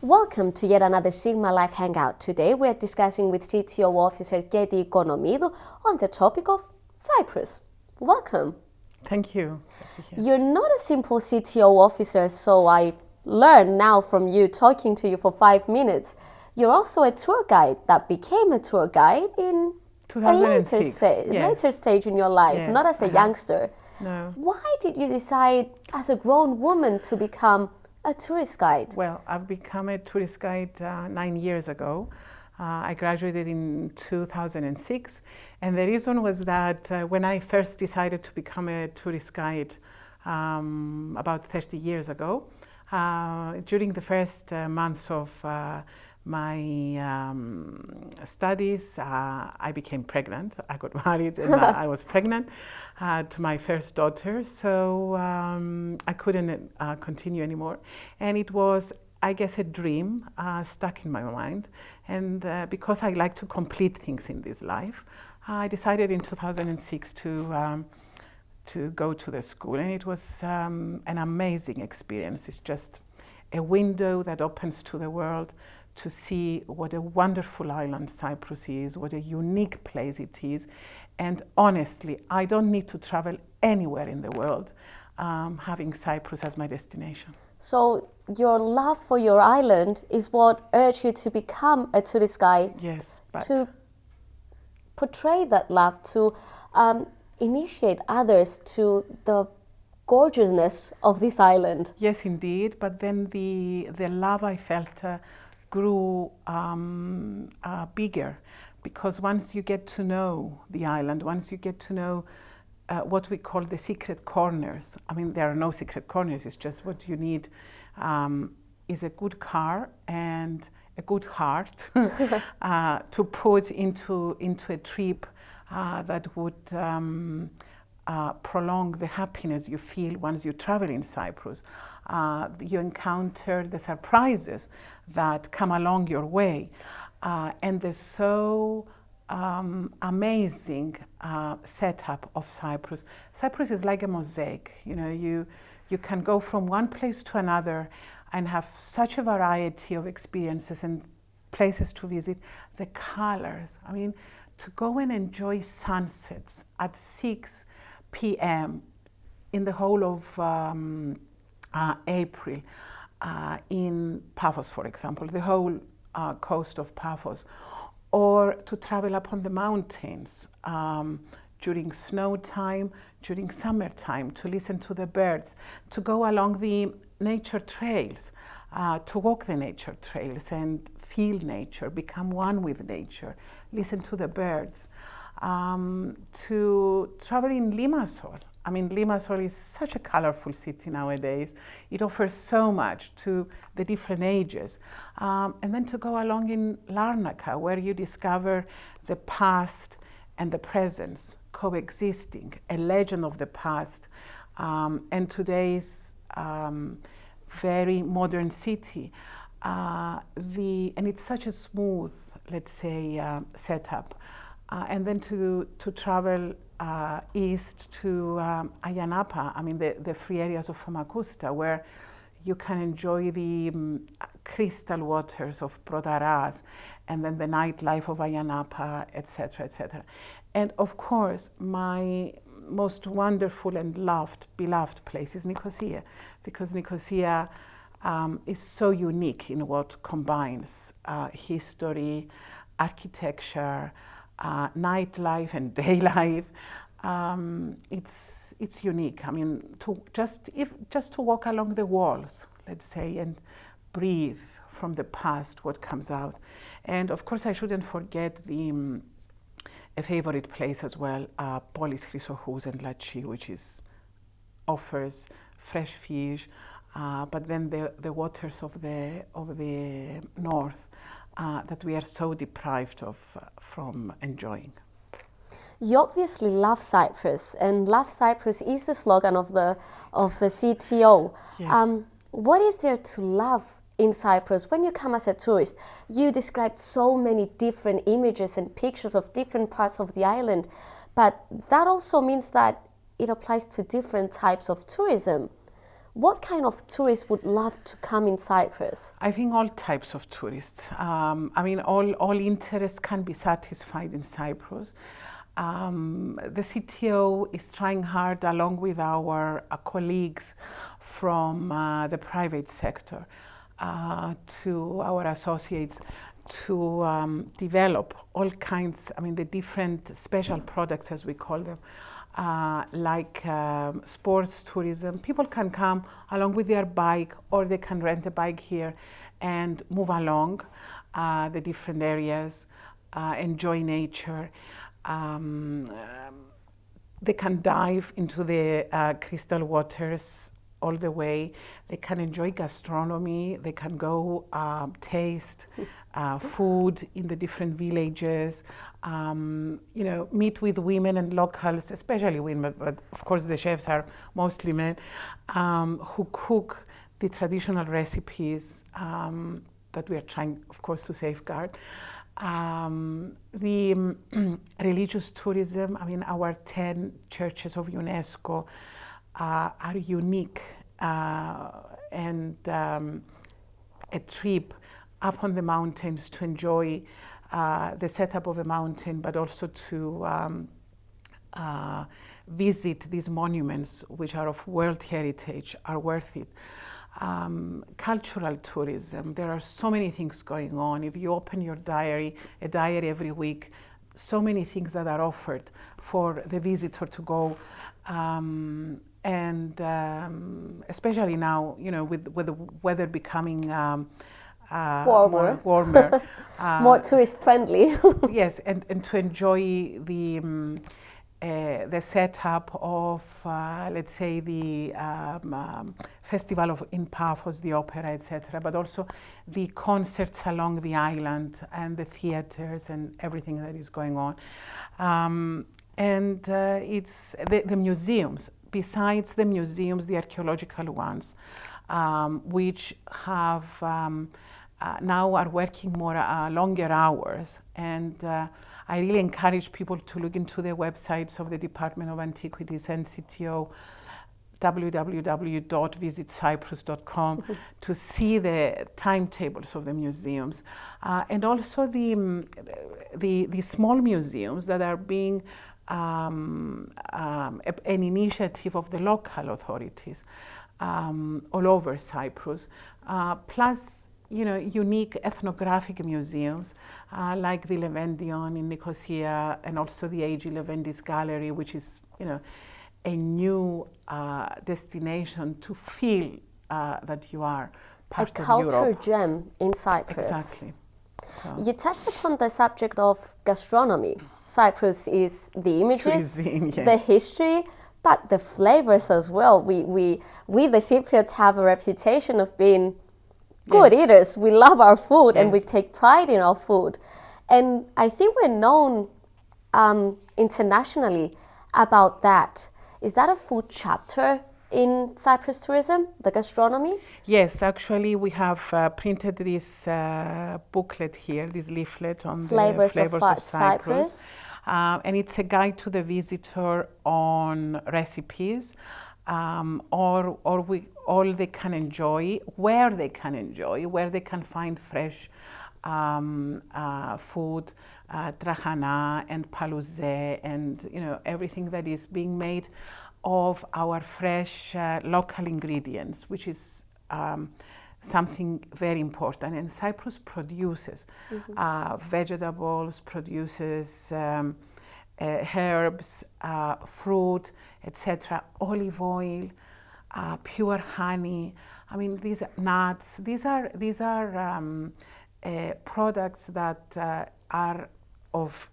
Welcome to yet another Sigmalive Hangout. Today we are discussing with C.T.O officer C.T.O Economidou on the topic of Cyprus. Welcome. Thank you. You're not a simple C.T.O officer, so I learned now from you talking to you for 5 minutes. You're also a tour guide that became a tour guide in 2006. later stage in your life, Yes, not as a youngster. No. Why did you decide as a grown woman to become a tourist guide? Well, I've become a tourist guide 9 years ago. I graduated in 2006, and the reason was that when I first decided to become a tourist guide about 30 years ago, during the first months of my studies, I became pregnant. I got married and I was pregnant to my first daughter, so I couldn't continue anymore. And it was, I guess, a dream stuck in my mind. And because I like to complete things in this life, I decided in 2006 to go to the school, and it was an amazing experience. It's just a window that opens to the world to see what a wonderful island Cyprus is, what a unique place it is. And honestly, I don't need to travel anywhere in the world having Cyprus as my destination. So your love for your island is what urged you to become a tourist guide? Yes, but to portray that love, to initiate others to the gorgeousness of this island. Yes, indeed. But then the love I felt grew bigger, because once you get to know the island, once you get to know what we call the secret corners. I mean, there are no secret corners. It's just what you need is a good car and a good heart to put into a trip that would prolong the happiness you feel once you travel in Cyprus. You encounter the surprises that come along your way, and the so amazing setup of Cyprus. Cyprus is like a mosaic. You know, you can go from one place to another and have such a variety of experiences and places to visit. The colors, I mean, to go and enjoy sunsets at 6 p.m. in the whole of April in Paphos, for example, the whole coast of Paphos, or to travel up on the mountains during snow time, during summertime, to listen to the birds, to go along the nature trails, to walk the nature trails and feel nature, become one with nature, listen to the birds, to travel in Limassol. I mean, Limassol is such a colorful city nowadays. It offers so much to the different ages. And then to go along in Larnaca, where you discover the past and the present coexisting, a legend of the past, and today's very modern city. And it's such a smooth, let's say, setup. And then to travel east to Ayanapa, I mean the free areas of Famagusta, where you can enjoy the crystal waters of Protaras, and then the nightlife of Ayanapa, etc., etc. And of course, my most wonderful and beloved place is Nicosia, because Nicosia is so unique in what combines history, architecture, nightlife and day life. It's unique. I mean, just to walk along the walls, let's say, and breathe from the past what comes out. And of course, I shouldn't forget a favorite place as well, Polis Chrysохous and Lachi, which offers fresh fish, but then the waters of the north that we are so deprived of from enjoying. You obviously love Cyprus, and "Love Cyprus" is the slogan of the C.T.O. Yes. What is there to love in Cyprus? When you come as a tourist, you described so many different images and pictures of different parts of the island, but that also means that it applies to different types of tourism. What kind of tourists would love to come in Cyprus? I think all types of tourists. I mean, all interests can be satisfied in Cyprus. The C.T.O is trying hard, along with our colleagues from the private sector, to our associates, to develop all kinds, I mean, the different special products, as we call them, like sports tourism. People can come along with their bike, or they can rent a bike here and move along the different areas, enjoy nature. They can dive into the crystal waters all the way. They can enjoy gastronomy. They can go taste food in the different villages. Meet with women and locals, especially women, but of course the chefs are mostly men, who cook the traditional recipes that we are trying, of course, to safeguard. The religious tourism, I mean, our 10 churches of UNESCO are unique, and a trip up on the mountains to enjoy the setup of a mountain, but also to visit these monuments, which are of World Heritage, are worth it. Cultural tourism, there are so many things going on. If you open your diary, a diary every week, so many things that are offered for the visitor to go. Especially now, with the weather becoming warmer, more tourist friendly. Yes, and to enjoy the setup of, let's say, the festival in Paphos, the opera, etc., but also the concerts along the island and the theaters and everything that is going on. It's the museums. Besides the museums, the archaeological ones, which have now are working more longer hours, and I really encourage people to look into the websites of the Department of Antiquities and C.T.O, www.visitcyprus.com, to see the timetables of the museums, and also the small museums that are being an initiative of the local authorities all over Cyprus, plus unique ethnographic museums like the Levendion in Nicosia, and also the A.G. Levendis Gallery, which is a new destination to feel that you are part of Europe. A culture gem in Cyprus. Exactly. So. You touched upon the subject of gastronomy. Cyprus is the images, cuisine, yes. The history, but the flavors as well. We the Cypriots have a reputation of being good eaters. We love our food, and we take pride in our food. And I think we're known internationally about that. Is that a food chapter in Cyprus tourism, the gastronomy? Yes, actually we have printed this booklet here, this leaflet on Flavors the flavors of Cyprus. And it's a guide to the visitor on recipes, or all they can enjoy, where they can find fresh food, trahana and palouze, and everything that is being made of our fresh local ingredients, which is something very important. And Cyprus produces vegetables, produces herbs, fruit, etc., olive oil, pure honey. I mean, these nuts. These are products that are of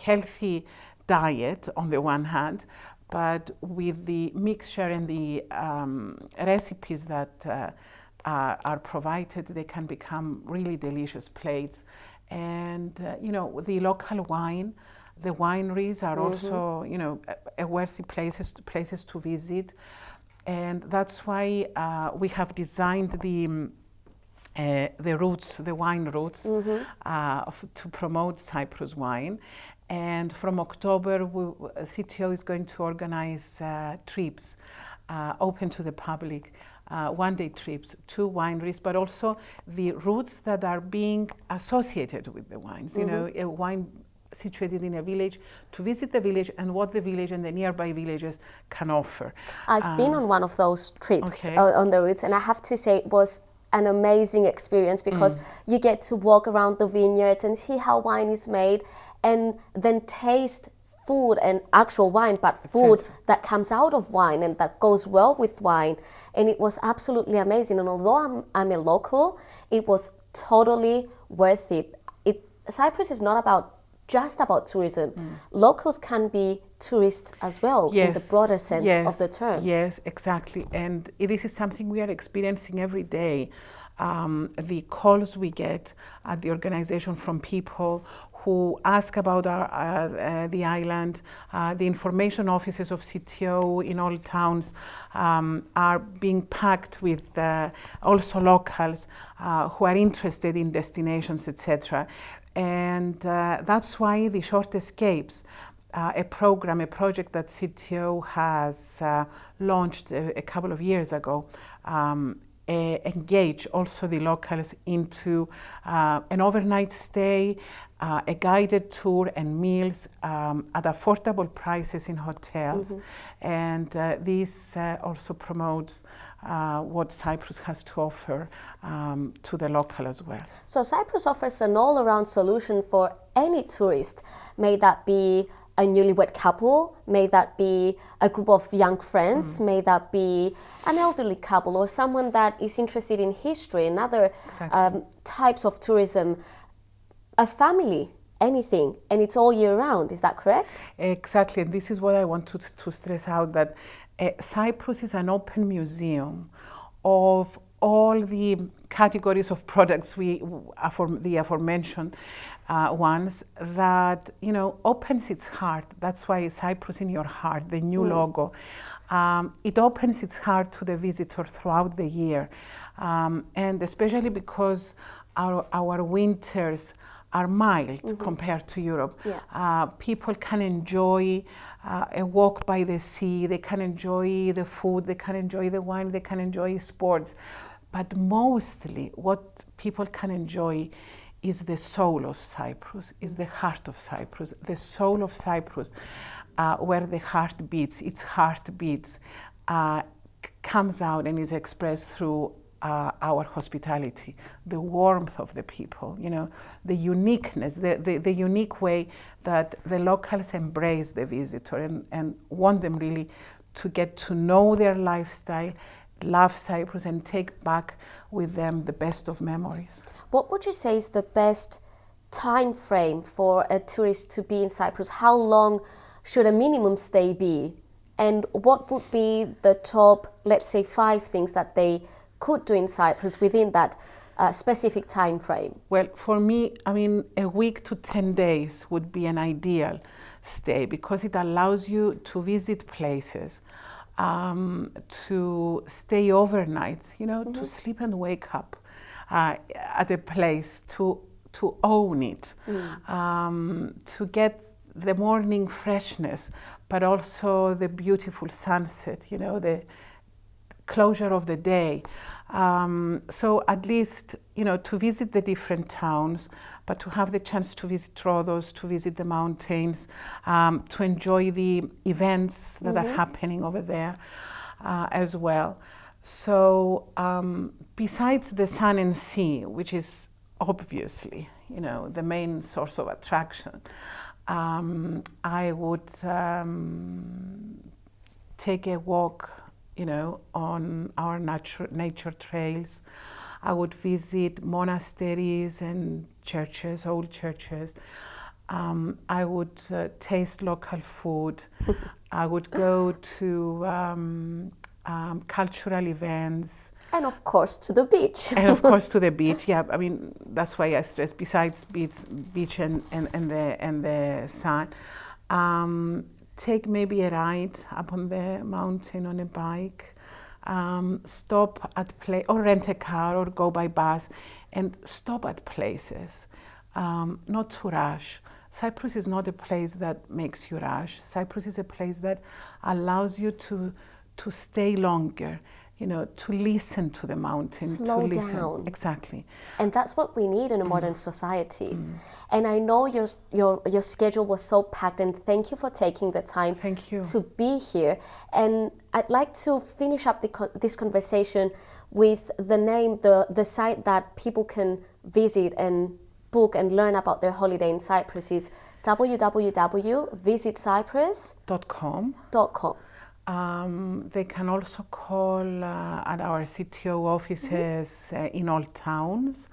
healthy diet on the one hand, but with the mixture and the recipes that are provided, they can become really delicious plates. And the local wine, the wineries are also a worthy places to visit, and that's why we have designed the routes, the wine routes, to promote Cyprus wine. And from October, C.T.O is going to organize trips open to the public, one-day trips to wineries, but also the routes that are being associated with the wines. You know, a wine situated in a village, to visit the village and what the village and the nearby villages can offer. I've been on one of those trips Okay. on the routes, and I have to say it was an amazing experience because you get to walk around the vineyards and see how wine is made, and then taste food and actual wine, but food that comes out of wine and that goes well with wine. And it was absolutely amazing. And although I'm a local, it was totally worth it. Cyprus is not just about tourism. Locals can be tourists as well, in the broader sense of the term. Yes, exactly. And this is something we are experiencing every day. The calls we get at the organization from people who ask about the island, the information offices of C.T.O in all towns are being packed with also locals who are interested in destinations, etc. And that's why the Short Escapes, a project that C.T.O has launched a couple of years ago, engage also the locals into an overnight stay, a guided tour and meals at affordable prices in hotels. And this also promotes what Cyprus has to offer to the local as well. So Cyprus offers an all-around solution for any tourist, may that be a newlywed couple, may that be a group of young friends, may that be an elderly couple or someone that is interested in history and other types of tourism, a family, anything, and it's all year round. Is that correct? Exactly, and this is what I want to stress out, that Cyprus is an open museum of all the categories of products the aforementioned ones, that, you know, opens its heart. That's why Cyprus in your heart, the new logo. It opens its heart to the visitor throughout the year, and especially because our winters are mild compared to Europe. People can enjoy a walk by the sea, they can enjoy the food, they can enjoy the wine, they can enjoy sports. But mostly what people can enjoy is the soul of Cyprus, is the heart of Cyprus, the soul of Cyprus, where the heart beats, its heart beats, comes out and is expressed through our hospitality, the warmth of the people, you know, the uniqueness, the unique way that the locals embrace the visitor and want them really to get to know their lifestyle, love Cyprus, and take back with them the best of memories. What would you say is the best time frame for a tourist to be in Cyprus? How long should a minimum stay be? And what would be the top, let's say, 5 things that they could do in Cyprus within that specific time frame? Well, for me, I mean, a week to 10 days would be an ideal stay, because it allows you to visit places, to stay overnight, you know, to sleep and wake up at a place, to own it, to get the morning freshness, but also the beautiful sunset, you know, the closure of the day. So at least, you know, to visit the different towns, but to have the chance to visit Rhodos, to visit the mountains, to enjoy the events that are happening over there as well. So besides the sun and sea, which is obviously, you know, the main source of attraction, I would take a walk, you know, on our nature trails. I would visit monasteries and churches, old churches. I would taste local food. I would go to cultural events. And of course to the beach. And of course to the beach, yeah. I mean, that's why I stress, besides beach and the sun, take maybe a ride up on the mountain on a bike, stop at or rent a car or go by bus and stop at places, not to rush. Cyprus is not a place that makes you rush. Cyprus is a place that allows you to stay longer, to listen to the mountain, Slow to listen. down. Exactly. And that's what we need in a modern society. And I know your schedule was so packed, and thank you for taking the time Thank you. to be here. And I'd like to finish up this conversation with the site that people can visit and book and learn about their holiday in Cyprus is www.visitcyprus.com. They can also call at our C.T.O offices in all towns,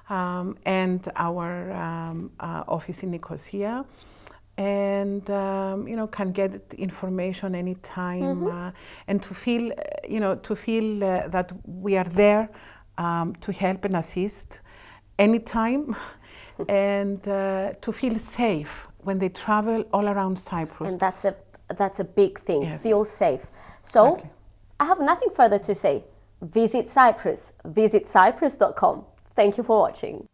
and our office in Nicosia, and can get information anytime, and to feel that we are there to help and assist anytime, and to feel safe when they travel all around Cyprus. And that's a big thing. Yes. Feel safe. So Exactly. I have nothing further to say. Visit Cyprus. Visit cyprus.com. Thank you for watching.